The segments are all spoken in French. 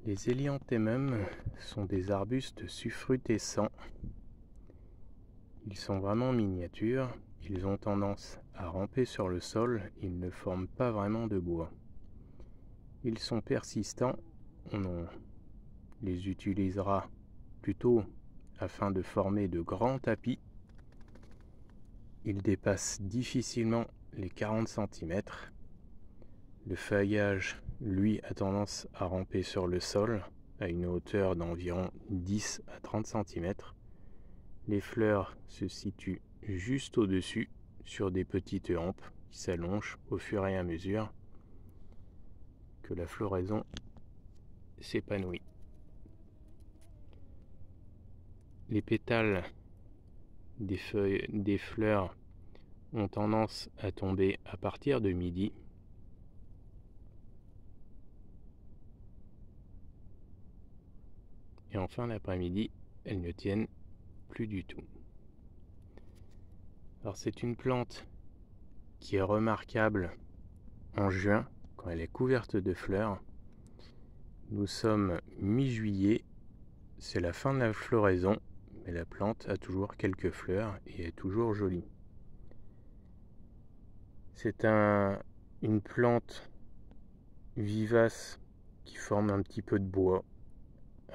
Les Hélianthemum sont des arbustes suffrutescents. Ils sont vraiment miniatures, ils ont tendance à ramper sur le sol, ils ne forment pas vraiment de bois. Ils sont persistants, on les utilisera plutôt afin de former de grands tapis. Ils dépassent difficilement les 40 cm. Le feuillage, lui, a tendance à ramper sur le sol à une hauteur d'environ 10 à 30 cm. Les fleurs se situent juste au-dessus sur des petites hampes qui s'allongent au fur et à mesure que la floraison s'épanouit. Les pétales des fleurs ont tendance à tomber à partir de midi. Et en fin d'après-midi, elles ne tiennent plus du tout. Alors c'est une plante qui est remarquable en juin quand elle est couverte de fleurs. Nous sommes mi-juillet, c'est la fin de la floraison, mais la plante a toujours quelques fleurs et est toujours jolie. C'est une plante vivace qui forme un petit peu de bois.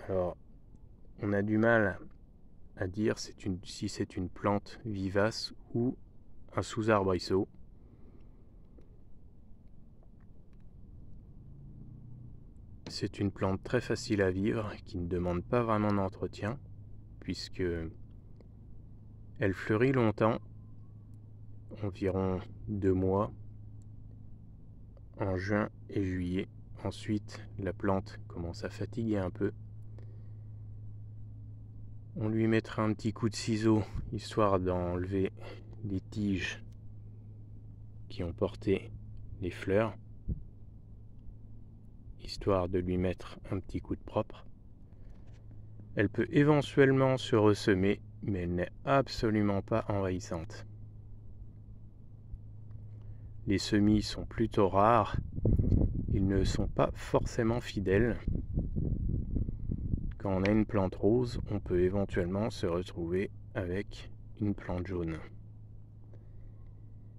Alors, on a du mal à dire si c'est une plante vivace ou un sous-arbrisseau. C'est une plante très facile à vivre qui ne demande pas vraiment d'entretien puisque elle fleurit longtemps, environ 2 mois, en juin et juillet. Ensuite, la plante commence à fatiguer un peu. On lui mettra un petit coup de ciseau histoire d'enlever les tiges qui ont porté les fleurs, histoire de lui mettre un petit coup de propre. Elle peut éventuellement se ressemer, mais elle n'est absolument pas envahissante. Les semis sont plutôt rares, ils ne sont pas forcément fidèles. Quand on a une plante rose, on peut éventuellement se retrouver avec une plante jaune.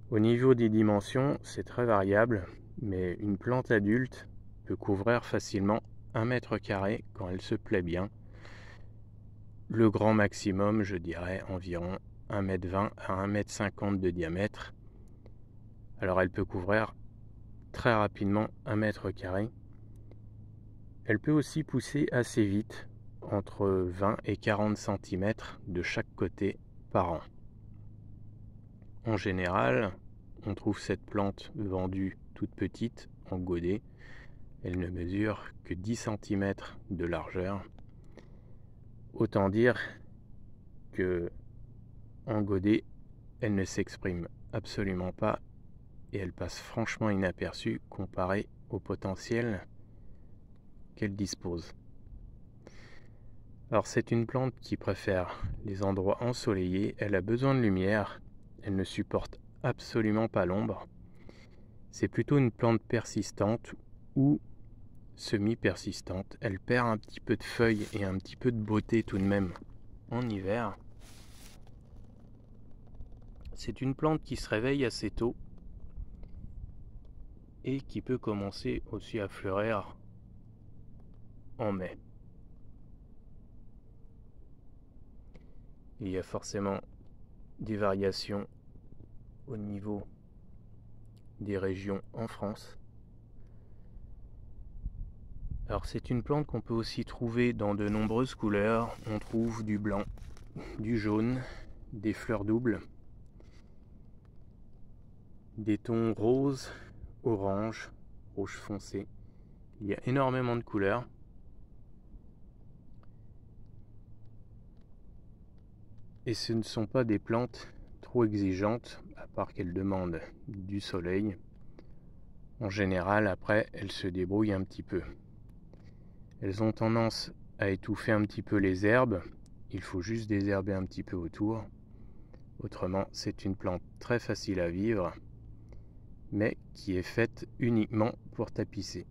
Au niveau des dimensions, c'est très variable, mais une plante adulte peut couvrir facilement 1 mètre carré quand elle se plaît bien. Le grand maximum, je dirais, environ 1,20 m à 1,50 m de diamètre. Alors elle peut couvrir très rapidement 1 mètre carré. Elle peut aussi pousser assez vite, entre 20 et 40 cm de chaque côté par an. En général, on trouve cette plante vendue toute petite en godet. Elle ne mesure que 10 cm de largeur. Autant dire que en godet, elle ne s'exprime absolument pas et elle passe franchement inaperçue comparée au potentiel qu'elle dispose. Alors c'est une plante qui préfère les endroits ensoleillés, elle a besoin de lumière, elle ne supporte absolument pas l'ombre. C'est plutôt une plante persistante ou semi-persistante. Elle perd un petit peu de feuilles et un petit peu de beauté tout de même en hiver. C'est une plante qui se réveille assez tôt et qui peut commencer aussi à fleurir en mai. Il y a forcément des variations au niveau des régions en France. Alors c'est une plante qu'on peut aussi trouver dans de nombreuses couleurs. On trouve du blanc, du jaune, des fleurs doubles, des tons roses, orange, rouge foncé. Il y a énormément de couleurs. Et ce ne sont pas des plantes trop exigeantes, à part qu'elles demandent du soleil. En général, après, elles se débrouillent un petit peu. Elles ont tendance à étouffer un petit peu les herbes. Il faut juste désherber un petit peu autour. Autrement, c'est une plante très facile à vivre, mais qui est faite uniquement pour tapisser.